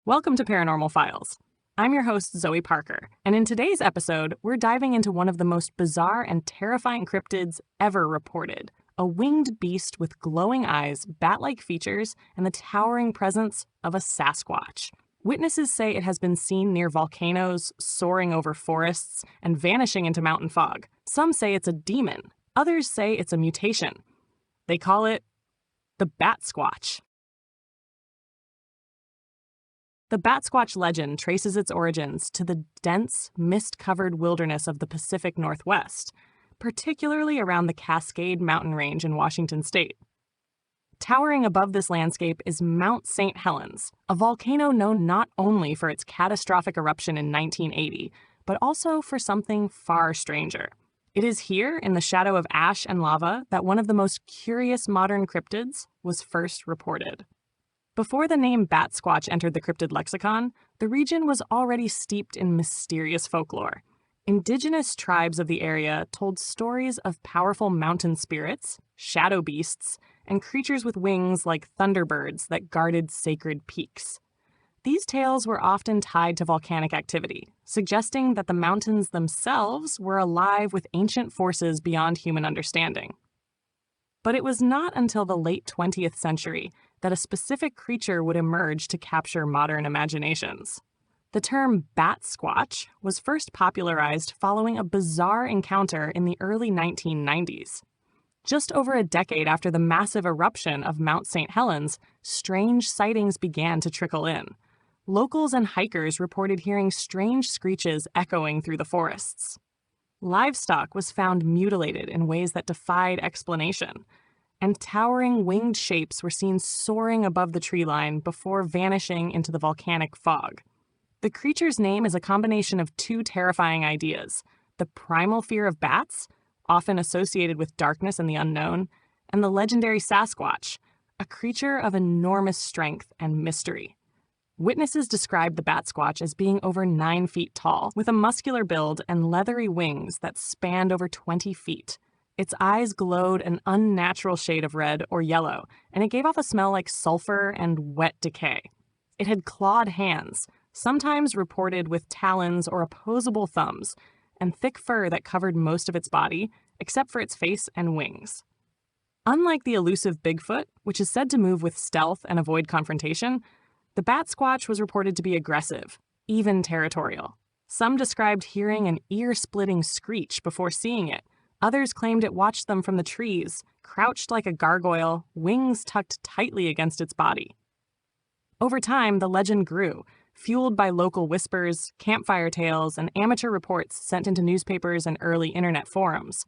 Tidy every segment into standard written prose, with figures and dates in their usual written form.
Welcome to Paranormal Files. I'm your host, Zoe Parker, and in today's episode, we're diving into one of the most bizarre and terrifying cryptids ever reported. A winged beast with glowing eyes, bat-like features, and the towering presence of a Sasquatch. Witnesses say it has been seen near volcanoes, soaring over forests, and vanishing into mountain fog. Some say it's a demon. Others say it's a mutation. They call it the Batsquatch. The Batsquatch legend traces its origins to the dense, mist-covered wilderness of the Pacific Northwest, particularly around the Cascade Mountain Range in Washington state. Towering above this landscape is Mount St. Helens, a volcano known not only for its catastrophic eruption in 1980, but also for something far stranger. It is here, in the shadow of ash and lava, that one of the most curious modern cryptids was first reported. Before the name Batsquatch entered the cryptid lexicon, the region was already steeped in mysterious folklore. Indigenous tribes of the area told stories of powerful mountain spirits, shadow beasts, and creatures with wings like thunderbirds that guarded sacred peaks. These tales were often tied to volcanic activity, suggesting that the mountains themselves were alive with ancient forces beyond human understanding. But it was not until the late 20th century that a specific creature would emerge to capture modern imaginations. The term Batsquatch was first popularized following a bizarre encounter in the early 1990s. Just over a decade after the massive eruption of Mount St. Helens, strange sightings began to trickle in. Locals and hikers reported hearing strange screeches echoing through the forests. Livestock was found mutilated in ways that defied explanation, and towering winged shapes were seen soaring above the tree line before vanishing into the volcanic fog. The creature's name is a combination of two terrifying ideas: the primal fear of bats, often associated with darkness and the unknown, and the legendary Sasquatch, a creature of enormous strength and mystery. Witnesses described the Batsquatch as being over 9 feet tall, with a muscular build and leathery wings that spanned over 20 feet. Its eyes glowed an unnatural shade of red or yellow, and it gave off a smell like sulfur and wet decay. It had clawed hands, sometimes reported with talons or opposable thumbs, and thick fur that covered most of its body, except for its face and wings. Unlike the elusive Bigfoot, which is said to move with stealth and avoid confrontation, the Batsquatch was reported to be aggressive, even territorial. Some described hearing an ear-splitting screech before seeing it. Others claimed it watched them from the trees, crouched like a gargoyle, wings tucked tightly against its body. Over time, the legend grew, fueled by local whispers, campfire tales, and amateur reports sent into newspapers and early internet forums.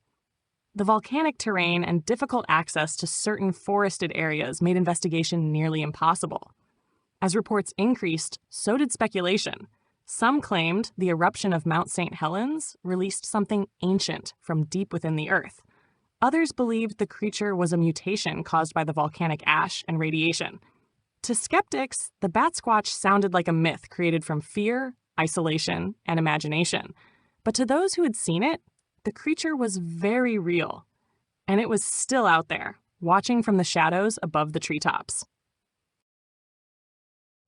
The volcanic terrain and difficult access to certain forested areas made investigation nearly impossible. As reports increased, so did speculation. Some claimed the eruption of Mount St. Helens released something ancient from deep within the earth. Others believed the creature was a mutation caused by the volcanic ash and radiation. To skeptics, the Batsquatch sounded like a myth created from fear, isolation, and imagination. But to those who had seen it, the creature was very real. And it was still out there, watching from the shadows above the treetops.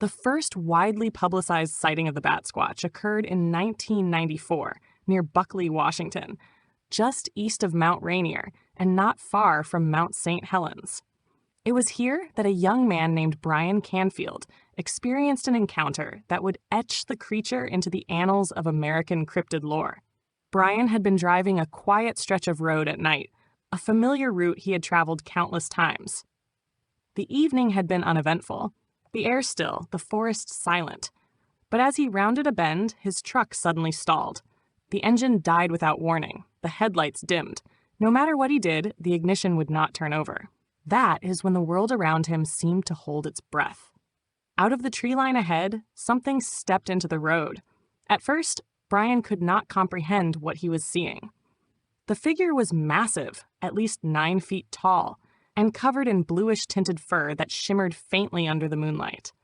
The first widely publicized sighting of the Batsquatch occurred in 1994 near Buckley, Washington, just east of Mount Rainier and not far from Mount St. Helens. It was here that a young man named Brian Canfield experienced an encounter that would etch the creature into the annals of American cryptid lore. Brian had been driving a quiet stretch of road at night, a familiar route he had traveled countless times. The evening had been uneventful. The air still, the forest silent. But as he rounded a bend, his truck suddenly stalled. The engine died without warning. The headlights dimmed. No matter what he did, the ignition would not turn over. That is when the world around him seemed to hold its breath. Out of the tree line ahead, something stepped into the road. At first, Brian could not comprehend what he was seeing. The figure was massive, at least 9 feet tall, and covered in bluish-tinted fur that shimmered faintly under the moonlight.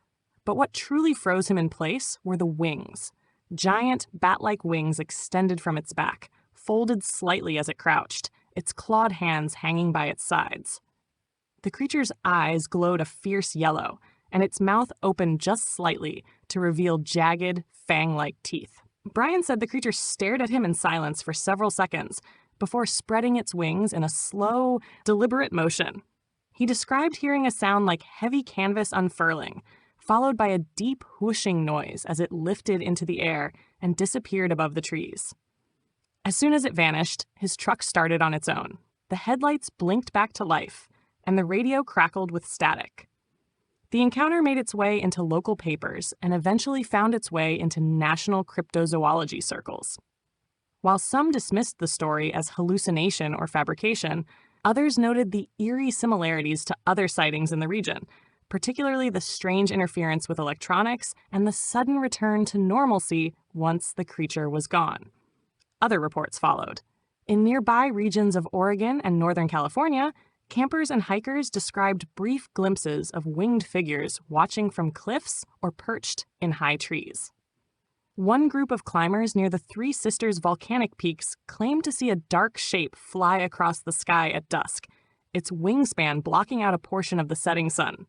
But what truly froze him in place were the wings. Giant, bat-like wings extended from its back, folded slightly as it crouched, its clawed hands hanging by its sides. The creature's eyes glowed a fierce yellow, and its mouth opened just slightly to reveal jagged, fang-like teeth. Brian said the creature stared at him in silence for several seconds before spreading its wings in a slow, deliberate motion. He described hearing a sound like heavy canvas unfurling, followed by a deep whooshing noise as it lifted into the air and disappeared above the trees. As soon as it vanished, his truck started on its own. The headlights blinked back to life, and the radio crackled with static. The encounter made its way into local papers and eventually found its way into national cryptozoology circles. While some dismissed the story as hallucination or fabrication, others noted the eerie similarities to other sightings in the region, particularly the strange interference with electronics and the sudden return to normalcy once the creature was gone. Other reports followed. In nearby regions of Oregon and Northern California, campers and hikers described brief glimpses of winged figures watching from cliffs or perched in high trees. One group of climbers near the Three Sisters volcanic peaks claimed to see a dark shape fly across the sky at dusk, its wingspan blocking out a portion of the setting sun.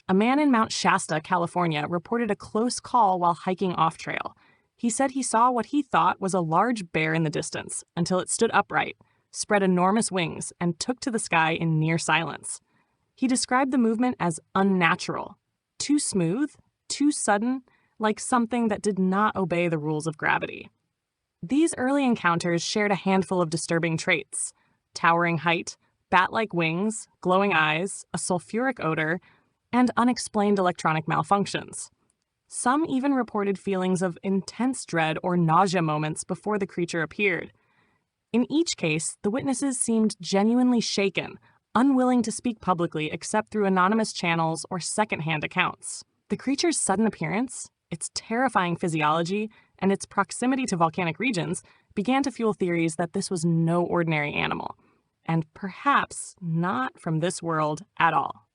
A man in Mount Shasta, California, reported a close call while hiking off-trail. He said he saw what he thought was a large bear in the distance until it stood upright, spread enormous wings, and took to the sky in near silence. He described the movement as unnatural, too smooth, too sudden, like something that did not obey the rules of gravity. These early encounters shared a handful of disturbing traits: towering height, bat-like wings, glowing eyes, a sulfuric odor, and unexplained electronic malfunctions. Some even reported feelings of intense dread or nausea moments before the creature appeared. In each case, the witnesses seemed genuinely shaken, unwilling to speak publicly except through anonymous channels or secondhand accounts. The creature's sudden appearance, its terrifying physiology, and its proximity to volcanic regions began to fuel theories that this was no ordinary animal, and perhaps not from this world at all.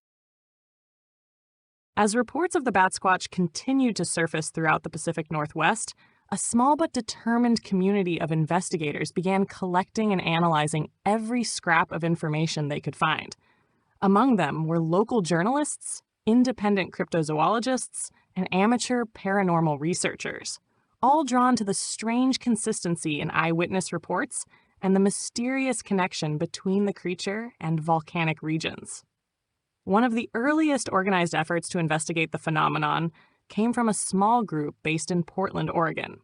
As reports of the Batsquatch continued to surface throughout the Pacific Northwest, a small but determined community of investigators began collecting and analyzing every scrap of information they could find. Among them were local journalists, independent cryptozoologists, and amateur paranormal researchers, all drawn to the strange consistency in eyewitness reports and the mysterious connection between the creature and volcanic regions. One of the earliest organized efforts to investigate the phenomenon came from a small group based in Portland, Oregon.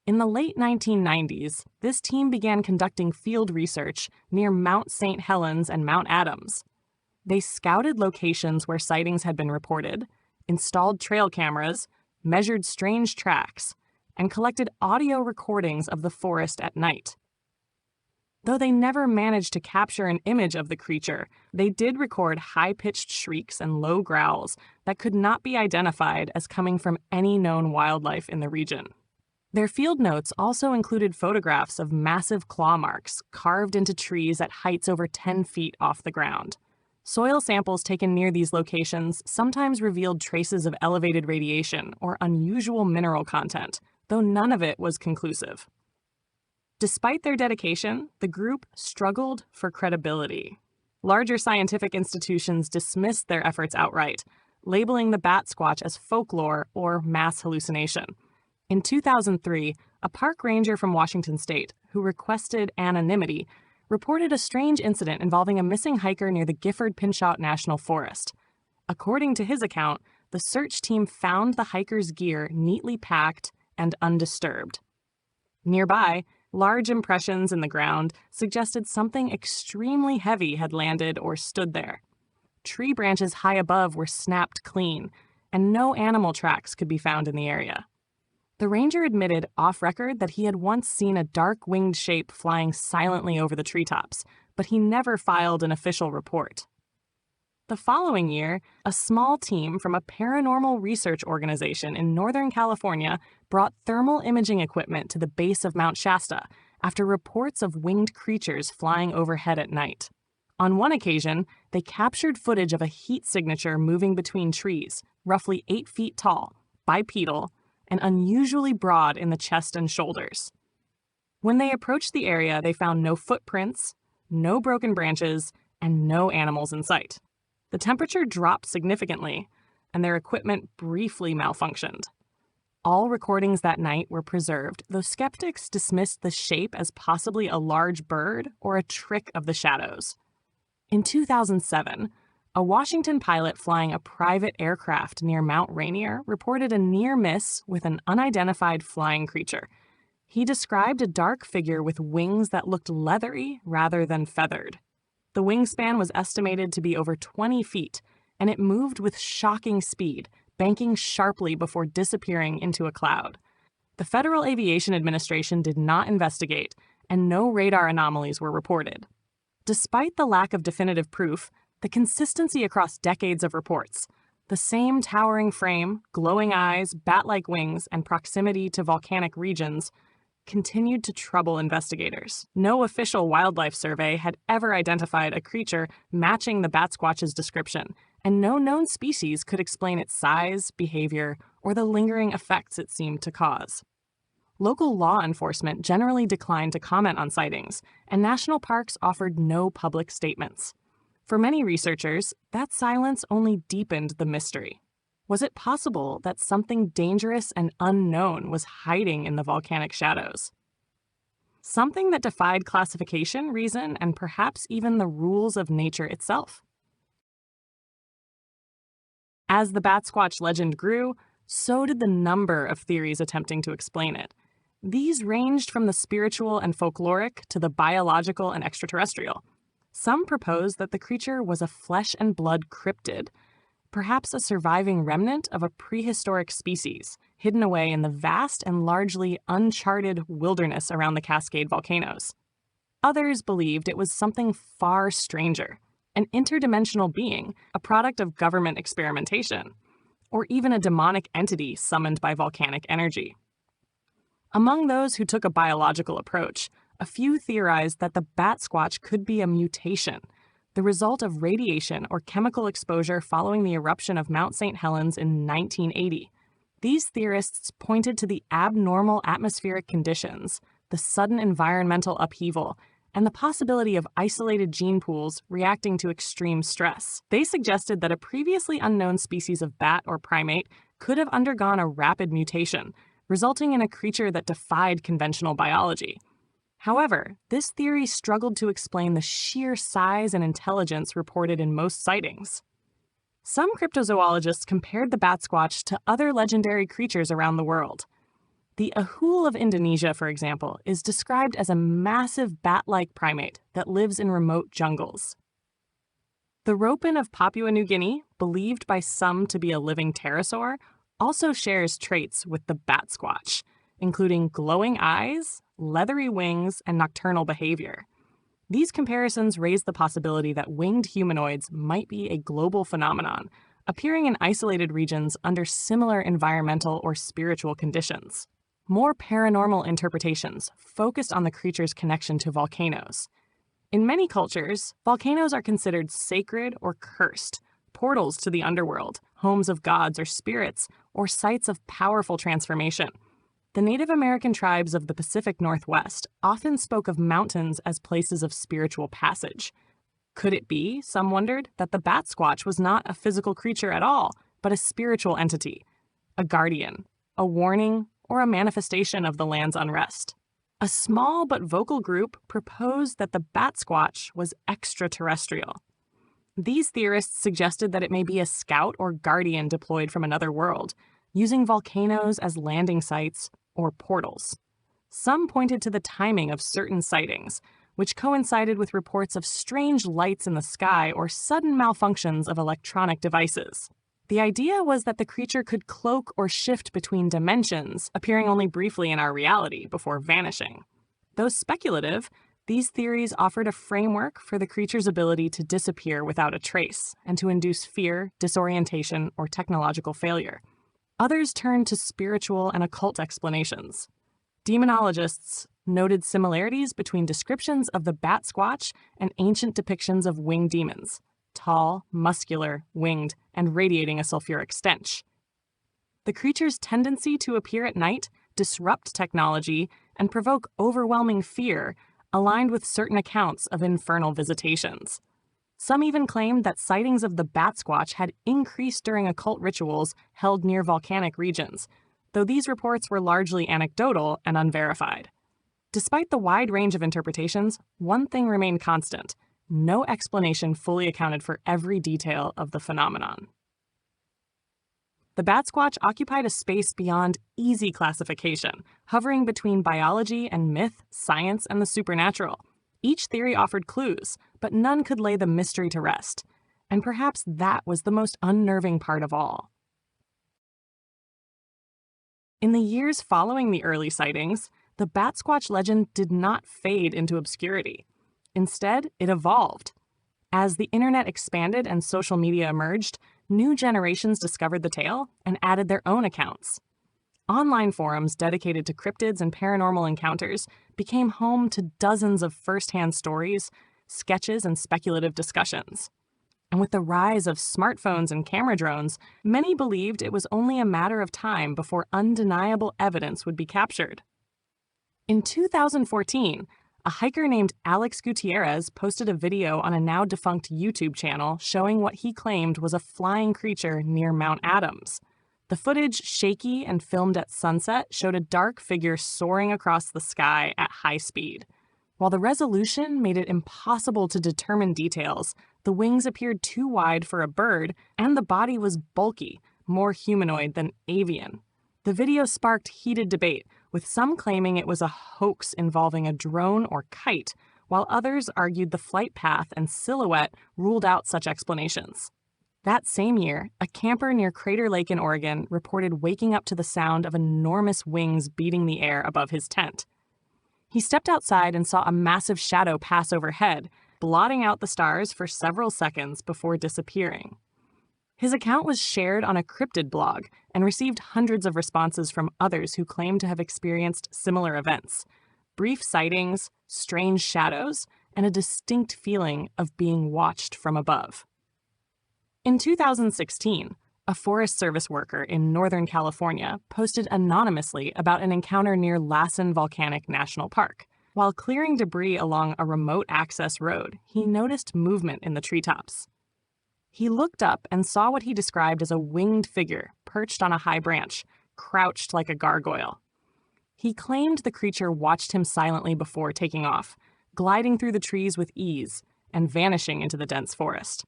In the late 1990s, this team began conducting field research near Mount St. Helens and Mount Adams. They scouted locations where sightings had been reported, installed trail cameras, measured strange tracks, and collected audio recordings of the forest at night. Though they never managed to capture an image of the creature, they did record high-pitched shrieks and low growls that could not be identified as coming from any known wildlife in the region. Their field notes also included photographs of massive claw marks carved into trees at heights over 10 feet off the ground. Soil samples taken near these locations sometimes revealed traces of elevated radiation or unusual mineral content, though none of it was conclusive. Despite their dedication, the group struggled for credibility. Larger scientific institutions dismissed their efforts outright, labeling the Batsquatch as folklore or mass hallucination. In 2003, a park ranger from Washington State, who requested anonymity, reported a strange incident involving a missing hiker near the Gifford-Pinchot National Forest. According to his account, the search team found the hiker's gear neatly packed and undisturbed. Nearby, large impressions in the ground suggested something extremely heavy had landed or stood there. Tree branches high above were snapped clean, and no animal tracks could be found in the area. The ranger admitted off-record that he had once seen a dark winged shape flying silently over the treetops, but he never filed an official report. The following year, a small team from a paranormal research organization in Northern California brought thermal imaging equipment to the base of Mount Shasta after reports of winged creatures flying overhead at night. On one occasion, they captured footage of a heat signature moving between trees, roughly 8 feet tall, bipedal, and unusually broad in the chest and shoulders. When they approached the area, they found no footprints, no broken branches, and no animals in sight. The temperature dropped significantly. and their equipment briefly malfunctioned. All recordings that night were preserved, though skeptics dismissed the shape as possibly a large bird or a trick of the shadows. In 2007, a Washington pilot flying a private aircraft near Mount Rainier reported a near miss with an unidentified flying creature. He described a dark figure with wings that looked leathery rather than feathered. The wingspan was estimated to be over 20 feet, and it moved with shocking speed, banking sharply before disappearing into a cloud. The Federal Aviation Administration did not investigate, and no radar anomalies were reported. Despite the lack of definitive proof, the consistency across decades of reports, the same towering frame, glowing eyes, bat-like wings, and proximity to volcanic regions continued to trouble investigators. No official wildlife survey had ever identified a creature matching the Batsquatch's description, and no known species could explain its size, behavior, or the lingering effects it seemed to cause. Local law enforcement generally declined to comment on sightings, and national parks offered no public statements. For many researchers, that silence only deepened the mystery. Was it possible that something dangerous and unknown was hiding in the volcanic shadows? Something that defied classification, reason, and perhaps even the rules of nature itself? As the Batsquatch legend grew, so did the number of theories attempting to explain it. These ranged from the spiritual and folkloric to the biological and extraterrestrial. Some proposed that the creature was a flesh and blood cryptid, perhaps a surviving remnant of a prehistoric species, hidden away in the vast and largely uncharted wilderness around the Cascade volcanoes. Others believed it was something far stranger, an interdimensional being, a product of government experimentation, or even a demonic entity summoned by volcanic energy. Among those who took a biological approach, a few theorized that the Batsquatch could be a mutation, the result of radiation or chemical exposure following the eruption of Mount St. Helens in 1980. These theorists pointed to the abnormal atmospheric conditions, the sudden environmental upheaval, and the possibility of isolated gene pools reacting to extreme stress. They suggested that a previously unknown species of bat or primate could have undergone a rapid mutation, resulting in a creature that defied conventional biology. However, this theory struggled to explain the sheer size and intelligence reported in most sightings. Some cryptozoologists compared the Batsquatch to other legendary creatures around the world. The ahul of Indonesia, for example, is described as a massive bat-like primate that lives in remote jungles. The ropen of Papua New Guinea, believed by some to be a living pterosaur, also shares traits with the Batsquatch, including glowing eyes, leathery wings, and nocturnal behavior. These comparisons raise the possibility that winged humanoids might be a global phenomenon, appearing in isolated regions under similar environmental or spiritual conditions. More paranormal interpretations focused on the creature's connection to volcanoes. In many cultures, volcanoes are considered sacred or cursed, portals to the underworld, homes of gods or spirits, or sites of powerful transformation. The Native American tribes of the Pacific Northwest often spoke of mountains as places of spiritual passage. Could it be, some wondered, that the Batsquatch was not a physical creature at all, but a spiritual entity, a guardian, a warning, or a manifestation of the land's unrest? A small but vocal group proposed that the Batsquatch was extraterrestrial. These theorists suggested that it may be a scout or guardian deployed from another world, using volcanoes as landing sites or portals. Some pointed to the timing of certain sightings, which coincided with reports of strange lights in the sky or sudden malfunctions of electronic devices. The idea was that the creature could cloak or shift between dimensions, appearing only briefly in our reality before vanishing. Though speculative, these theories offered a framework for the creature's ability to disappear without a trace and to induce fear, disorientation, or technological failure. Others turned to spiritual and occult explanations. Demonologists noted similarities between descriptions of the Batsquatch and ancient depictions of winged demons, tall, muscular, winged, and radiating a sulfuric stench. The creature's tendency to appear at night, disrupt technology, and provoke overwhelming fear aligned with certain accounts of infernal visitations. Some even claimed that sightings of the Batsquatch had increased during occult rituals held near volcanic regions, though these reports were largely anecdotal and unverified. Despite the wide range of interpretations, one thing remained constant: no explanation fully accounted for every detail of the phenomenon. The Batsquatch occupied a space beyond easy classification, hovering between biology and myth, science, and the supernatural. Each theory offered clues, but none could lay the mystery to rest. And perhaps that was the most unnerving part of all. In the years following the early sightings, the Batsquatch legend did not fade into obscurity. Instead, it evolved. As the internet expanded and social media emerged, new generations discovered the tale and added their own accounts. Online forums dedicated to cryptids and paranormal encounters became home to dozens of first-hand stories, sketches, and speculative discussions. And with the rise of smartphones and camera drones, many believed it was only a matter of time before undeniable evidence would be captured. In 2014, a hiker named Alex Gutierrez posted a video on a now-defunct YouTube channel showing what he claimed was a flying creature near Mount Adams. The footage, shaky and filmed at sunset, showed a dark figure soaring across the sky at high speed. While the resolution made it impossible to determine details, the wings appeared too wide for a bird, and the body was bulky, more humanoid than avian. The video sparked heated debate, with some claiming it was a hoax involving a drone or kite, while others argued the flight path and silhouette ruled out such explanations. That same year, a camper near Crater Lake in Oregon reported waking up to the sound of enormous wings beating the air above his tent. He stepped outside and saw a massive shadow pass overhead, blotting out the stars for several seconds before disappearing. His account was shared on a Cryptid blog and received hundreds of responses from others who claimed to have experienced similar events: brief sightings, strange shadows, and a distinct feeling of being watched from above. In 2016, a Forest Service worker in Northern California posted anonymously about an encounter near Lassen Volcanic National Park. While clearing debris along a remote access road, he noticed movement in the treetops. He looked up and saw what he described as a winged figure perched on a high branch, crouched like a gargoyle. He claimed the creature watched him silently before taking off, gliding through the trees with ease and vanishing into the dense forest.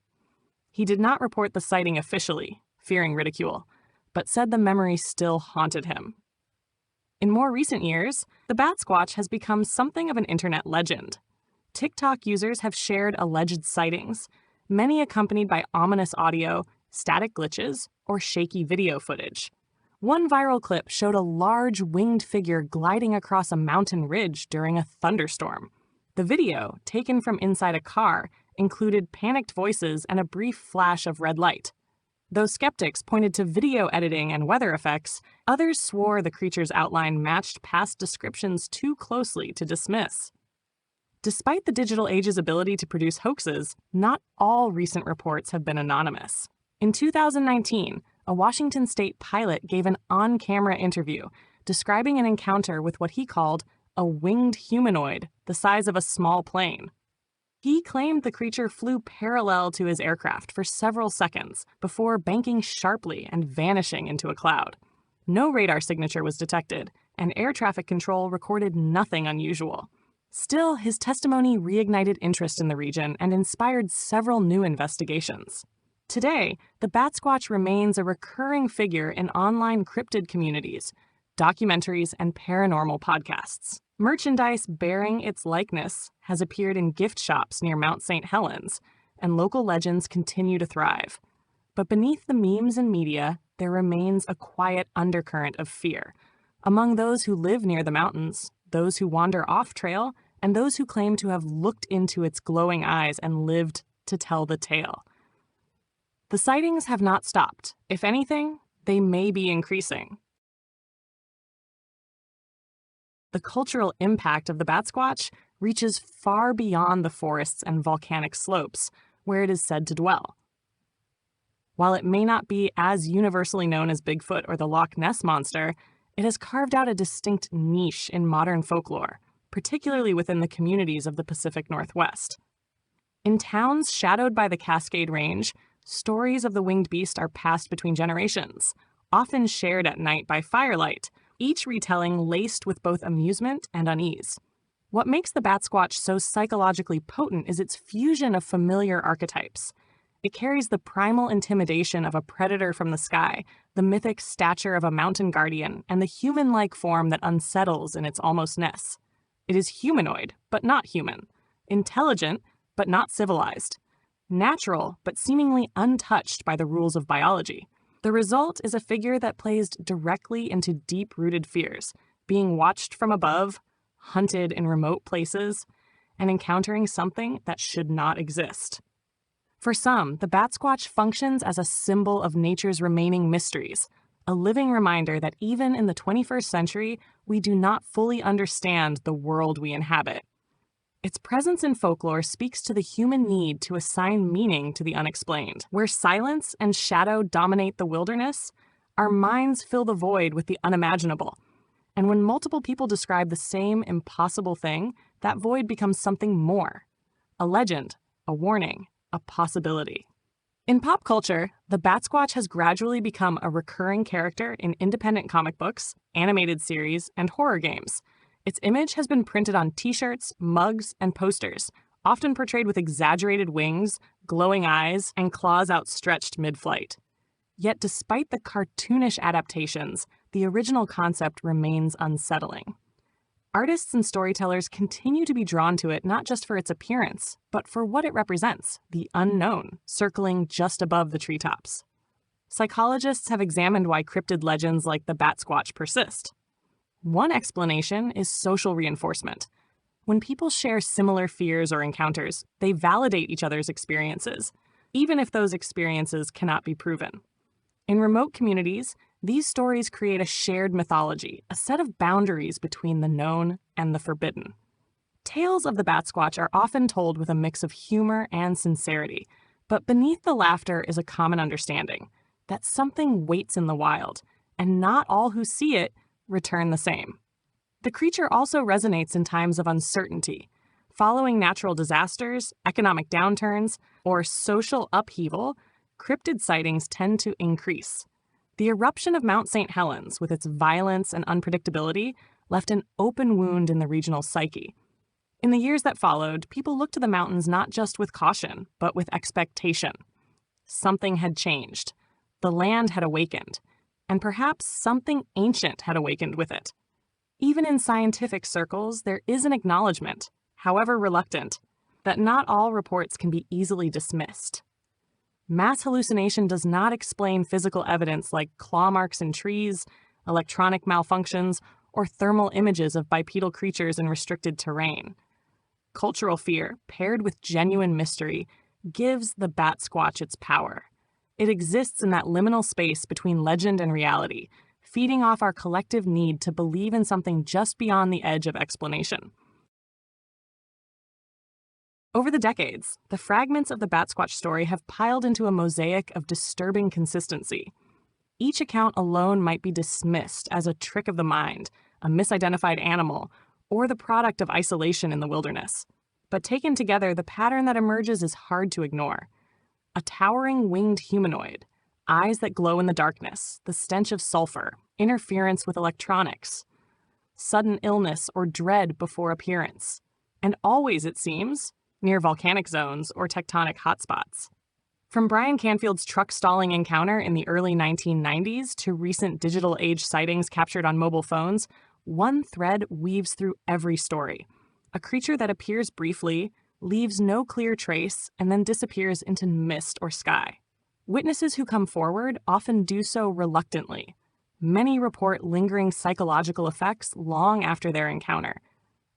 He did not report the sighting officially, fearing ridicule, but said the memory still haunted him. In more recent years, the Batsquatch has become something of an internet legend. TikTok users have shared alleged sightings, many accompanied by ominous audio, static glitches, or shaky video footage. One viral clip showed a large winged figure gliding across a mountain ridge during a thunderstorm. The video, taken from inside a car, included panicked voices and a brief flash of red light. Though skeptics pointed to video editing and weather effects, others swore the creature's outline matched past descriptions too closely to dismiss. Despite the digital age's ability to produce hoaxes, not all recent reports have been anonymous. In 2019, a Washington state pilot gave an on-camera interview describing an encounter with what he called a winged humanoid the size of a small plane. He claimed the creature flew parallel to his aircraft for several seconds before banking sharply and vanishing into a cloud. No radar signature was detected, and air traffic control recorded nothing unusual. Still, his testimony reignited interest in the region and inspired several new investigations. Today, the Batsquatch remains a recurring figure in online cryptid communities, documentaries, and paranormal podcasts. Merchandise bearing its likeness has appeared in gift shops near Mount St. Helens, and local legends continue to thrive. But beneath the memes and media, there remains a quiet undercurrent of fear. Among those who live near the mountains, those who wander off-trail, and those who claim to have looked into its glowing eyes and lived to tell the tale. The sightings have not stopped. If anything, they may be increasing. The cultural impact of the Batsquatch reaches far beyond the forests and volcanic slopes, where it is said to dwell. While it may not be as universally known as Bigfoot or the Loch Ness Monster, it has carved out a distinct niche in modern folklore, particularly within the communities of the Pacific Northwest. In towns shadowed by the Cascade Range, stories of the winged beast are passed between generations, often shared at night by firelight, each retelling laced with both amusement and unease. What makes the Batsquatch so psychologically potent is its fusion of familiar archetypes. It carries the primal intimidation of a predator from the sky, the mythic stature of a mountain guardian, and the human-like form that unsettles in its almost-ness. It is humanoid, but not human. Intelligent, but not civilized. Natural, but seemingly untouched by the rules of biology. The result is a figure that plays directly into deep-rooted fears, being watched from above, hunted in remote places, and encountering something that should not exist. For some, the Batsquatch functions as a symbol of nature's remaining mysteries, a living reminder that even in the 21st century, we do not fully understand the world we inhabit. Its presence in folklore speaks to the human need to assign meaning to the unexplained. Where silence and shadow dominate the wilderness, our minds fill the void with the unimaginable. And when multiple people describe the same impossible thing, that void becomes something more. A legend, a warning, a possibility. In pop culture, the Batsquatch has gradually become a recurring character in independent comic books, animated series, and horror games. Its image has been printed on t-shirts, mugs, and posters, often portrayed with exaggerated wings, glowing eyes, and claws outstretched mid-flight. Yet despite the cartoonish adaptations, the original concept remains unsettling. Artists and storytellers continue to be drawn to it not just for its appearance, but for what it represents, the unknown, circling just above the treetops. Psychologists have examined why cryptid legends like the Batsquatch persist. One explanation is social reinforcement. When people share similar fears or encounters, they validate each other's experiences, even if those experiences cannot be proven. In remote communities, these stories create a shared mythology, a set of boundaries between the known and the forbidden. Tales of the Batsquatch are often told with a mix of humor and sincerity, but beneath the laughter is a common understanding that something waits in the wild, and not all who see it return the same. The creature also resonates in times of uncertainty. Following natural disasters, economic downturns, or social upheaval, cryptid sightings tend to increase. The eruption of Mount St. Helens, with its violence and unpredictability, left an open wound in the regional psyche. In the years that followed, people looked to the mountains not just with caution, but with expectation. Something had changed. The land had awakened. And perhaps something ancient had awakened with it. Even in scientific circles, there is an acknowledgement, however reluctant, that not all reports can be easily dismissed. Mass hallucination does not explain physical evidence like claw marks in trees, electronic malfunctions, or thermal images of bipedal creatures in restricted terrain. Cultural fear, paired with genuine mystery, gives the Batsquatch its power. It exists in that liminal space between legend and reality, feeding off our collective need to believe in something just beyond the edge of explanation. Over the decades, the fragments of the Batsquatch story have piled into a mosaic of disturbing consistency. Each account alone might be dismissed as a trick of the mind, a misidentified animal, or the product of isolation in the wilderness. But taken together, the pattern that emerges is hard to ignore. A towering winged humanoid, eyes that glow in the darkness, the stench of sulfur, interference with electronics, sudden illness or dread before appearance, and always, it seems, near volcanic zones or tectonic hotspots. From Brian Canfield's truck stalling encounter in the early 1990s to recent digital age sightings captured on mobile phones, one thread weaves through every story. A creature that appears briefly, leaves no clear trace, and then disappears into mist or sky. Witnesses who come forward often do so reluctantly. Many report lingering psychological effects long after their encounter.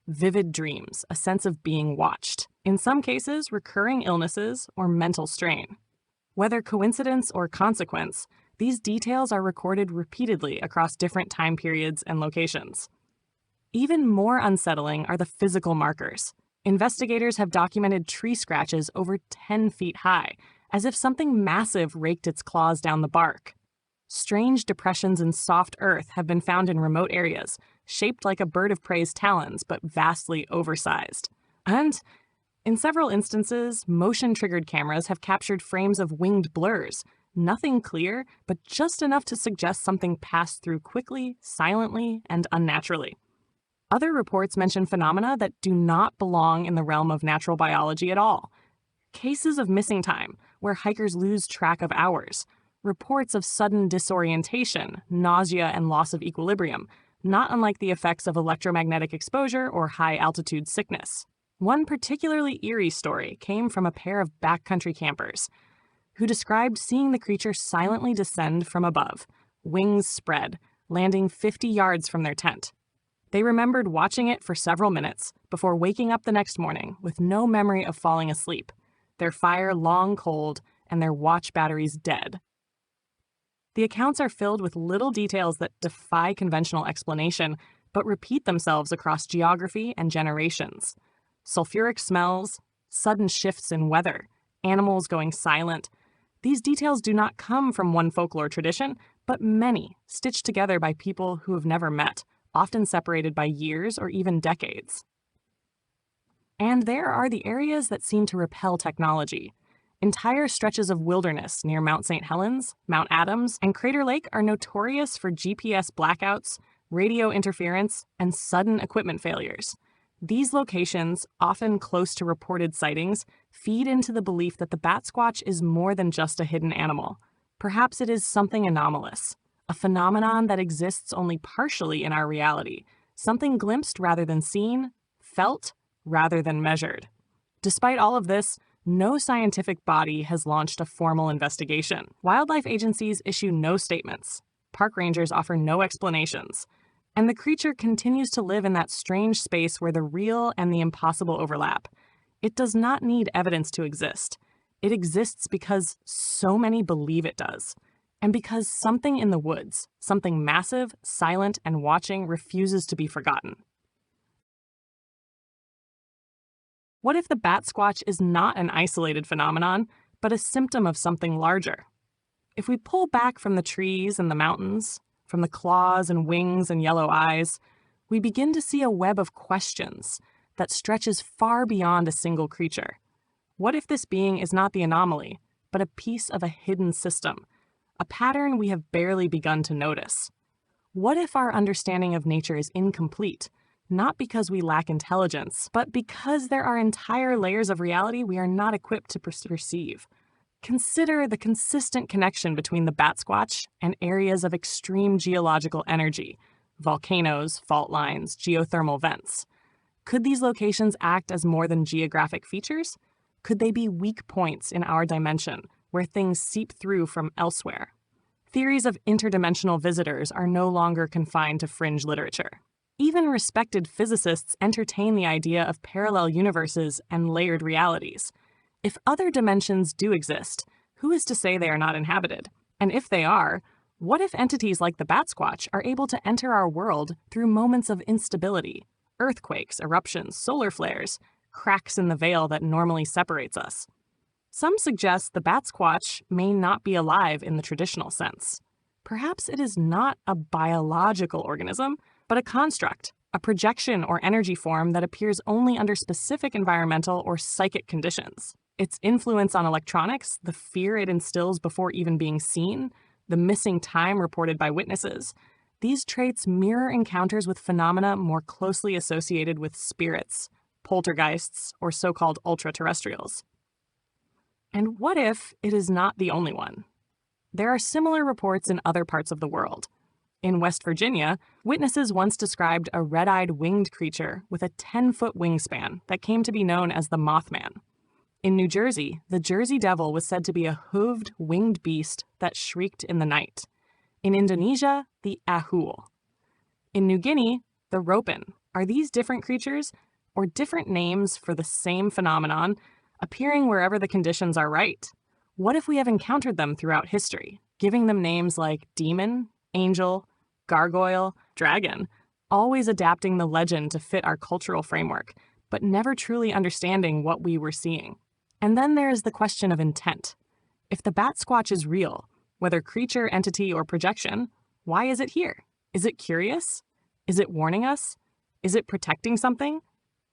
Vivid dreams, a sense of being watched. In some cases, recurring illnesses or mental strain. Whether coincidence or consequence, these details are recorded repeatedly across different time periods and locations. Even more unsettling are the physical markers. Investigators have documented tree scratches over 10 feet high, as if something massive raked its claws down the bark. Strange depressions in soft earth have been found in remote areas, shaped like a bird of prey's talons, but vastly oversized. And In several instances, motion-triggered cameras have captured frames of winged blurs. Nothing clear, but just enough to suggest something passed through quickly, silently, and unnaturally. Other reports mention phenomena that do not belong in the realm of natural biology at all. Cases of missing time, where hikers lose track of hours. Reports of sudden disorientation, nausea, and loss of equilibrium, not unlike the effects of electromagnetic exposure or high-altitude sickness. One particularly eerie story came from a pair of backcountry campers who described seeing the creature silently descend from above, wings spread, landing 50 yards from their tent. They remembered watching it for several minutes before waking up the next morning with no memory of falling asleep, their fire long cold, and their watch batteries dead. The accounts are filled with little details that defy conventional explanation, but repeat themselves across geography and generations. Sulfuric smells, sudden shifts in weather, animals going silent. These details do not come from one folklore tradition, but many, stitched together by people who have never met, often separated by years or even decades. And there are the areas that seem to repel technology. Entire stretches of wilderness near Mount St. Helens, Mount Adams, and Crater Lake are notorious for GPS blackouts, radio interference, and sudden equipment failures. These locations, often close to reported sightings, feed into the belief that the Batsquatch is more than just a hidden animal. Perhaps it is something anomalous, a phenomenon that exists only partially in our reality, something glimpsed rather than seen, felt rather than measured. Despite all of this, no scientific body has launched a formal investigation. Wildlife agencies issue no statements. Park rangers offer no explanations. And the creature continues to live in that strange space where the real and the impossible overlap. It does not need evidence to exist. It exists because so many believe it does. And because something in the woods, something massive, silent, and watching, refuses to be forgotten. What if the Batsquatch is not an isolated phenomenon, but a symptom of something larger? If we pull back from the trees and the mountains, from the claws and wings and yellow eyes, we begin to see a web of questions that stretches far beyond a single creature. What if this being is not the anomaly, but a piece of a hidden system, a pattern we have barely begun to notice? What if our understanding of nature is incomplete, not because we lack intelligence, but because there are entire layers of reality we are not equipped to perceive? Consider the consistent connection between the Batsquatch and areas of extreme geological energy, volcanoes, fault lines, geothermal vents. Could these locations act as more than geographic features? Could they be weak points in our dimension, where things seep through from elsewhere? Theories of interdimensional visitors are no longer confined to fringe literature. Even respected physicists entertain the idea of parallel universes and layered realities. If other dimensions do exist, who is to say they are not inhabited? And if they are, what if entities like the Batsquatch are able to enter our world through moments of instability, earthquakes, eruptions, solar flares, cracks in the veil that normally separates us? Some suggest the Batsquatch may not be alive in the traditional sense. Perhaps it is not a biological organism, but a construct, a projection or energy form that appears only under specific environmental or psychic conditions. Its influence on electronics, the fear it instills before even being seen, the missing time reported by witnesses, these traits mirror encounters with phenomena more closely associated with spirits, poltergeists, or so-called ultra-terrestrials. And what if it is not the only one? There are similar reports in other parts of the world. In West Virginia, witnesses once described a red-eyed winged creature with a 10-foot wingspan that came to be known as the Mothman. In New Jersey, the Jersey Devil was said to be a hooved, winged beast that shrieked in the night. In Indonesia, the Ahul. In New Guinea, the Ropen. Are these different creatures, or different names for the same phenomenon, appearing wherever the conditions are right? What if we have encountered them throughout history, giving them names like demon, angel, gargoyle, dragon, always adapting the legend to fit our cultural framework, but never truly understanding what we were seeing? And then there is the question of intent. If the Batsquatch is real, whether creature, entity, or projection, why is it here? Is it curious? Is it warning us? Is it protecting something?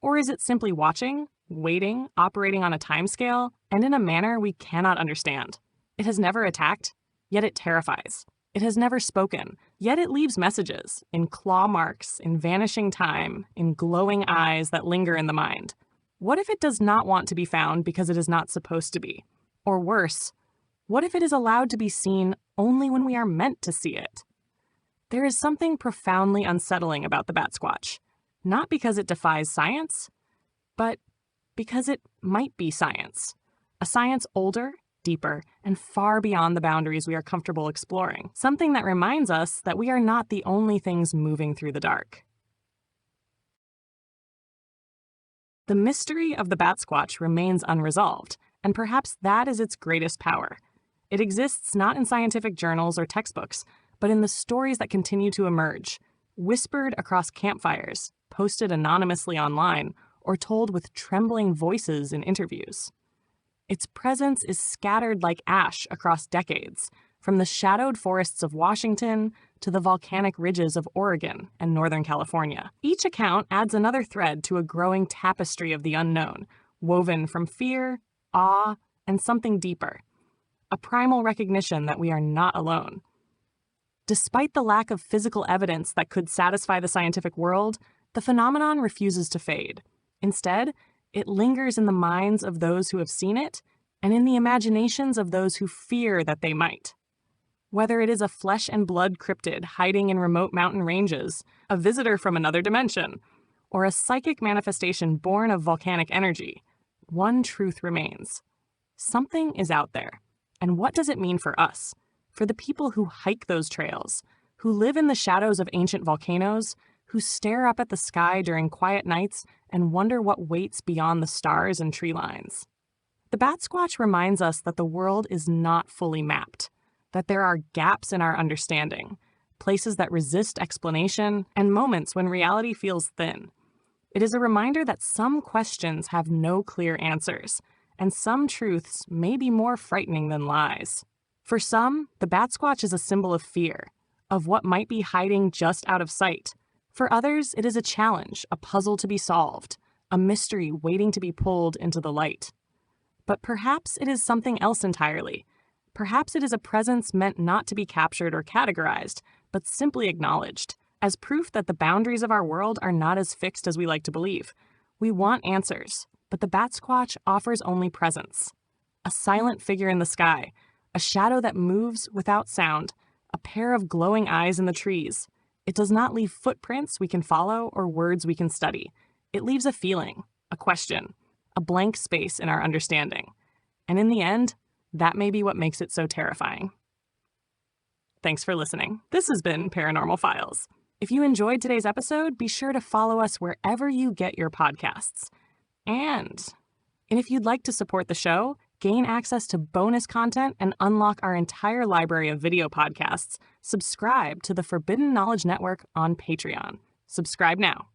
Or is it simply watching, waiting, operating on a timescale, and in a manner we cannot understand. It has never attacked, yet it terrifies. It has never spoken, yet it leaves messages in claw marks, in vanishing time, in glowing eyes that linger in the mind. What if it does not want to be found because it is not supposed to be? Or worse, what if it is allowed to be seen only when we are meant to see it? There is something profoundly unsettling about the Batsquatch, not because it defies science, but because it might be science. A science older, deeper, and far beyond the boundaries we are comfortable exploring. Something that reminds us that we are not the only things moving through the dark. The mystery of the Batsquatch remains unresolved, and perhaps that is its greatest power. It exists not in scientific journals or textbooks, but in the stories that continue to emerge, whispered across campfires, posted anonymously online, or told with trembling voices in interviews. Its presence is scattered like ash across decades, from the shadowed forests of Washington to the volcanic ridges of Oregon and Northern California. Each account adds another thread to a growing tapestry of the unknown, woven from fear, awe, and something deeper, a primal recognition that we are not alone. Despite the lack of physical evidence that could satisfy the scientific world, the phenomenon refuses to fade. Instead, it lingers in the minds of those who have seen it and in the imaginations of those who fear that they might. Whether it is a flesh and blood cryptid hiding in remote mountain ranges, a visitor from another dimension, or a psychic manifestation born of volcanic energy, one truth remains. Something is out there. And what does it mean for us? For the people who hike those trails, who live in the shadows of ancient volcanoes, who stare up at the sky during quiet nights and wonder what waits beyond the stars and tree lines. The Batsquatch reminds us that the world is not fully mapped, that there are gaps in our understanding, places that resist explanation, and moments when reality feels thin. It is a reminder that some questions have no clear answers, and some truths may be more frightening than lies. For some, the Batsquatch is a symbol of fear, of what might be hiding just out of sight. For others, it is a challenge, a puzzle to be solved, a mystery waiting to be pulled into the light. But perhaps it is something else entirely. Perhaps it is a presence meant not to be captured or categorized, but simply acknowledged, as proof that the boundaries of our world are not as fixed as we like to believe. We want answers, but the Batsquatch offers only presence. A silent figure in the sky, a shadow that moves without sound, a pair of glowing eyes in the trees. It does not leave footprints we can follow or words we can study. It leaves a feeling, a question, a blank space in our understanding. And in the end, that may be what makes it so terrifying. Thanks for listening. This has been Paranormal Files. If you enjoyed today's episode, be sure to follow us wherever you get your podcasts. And if you'd like to support the show, gain access to bonus content, and unlock our entire library of video podcasts, subscribe to the Forbidden Knowledge Network on Patreon. Subscribe now.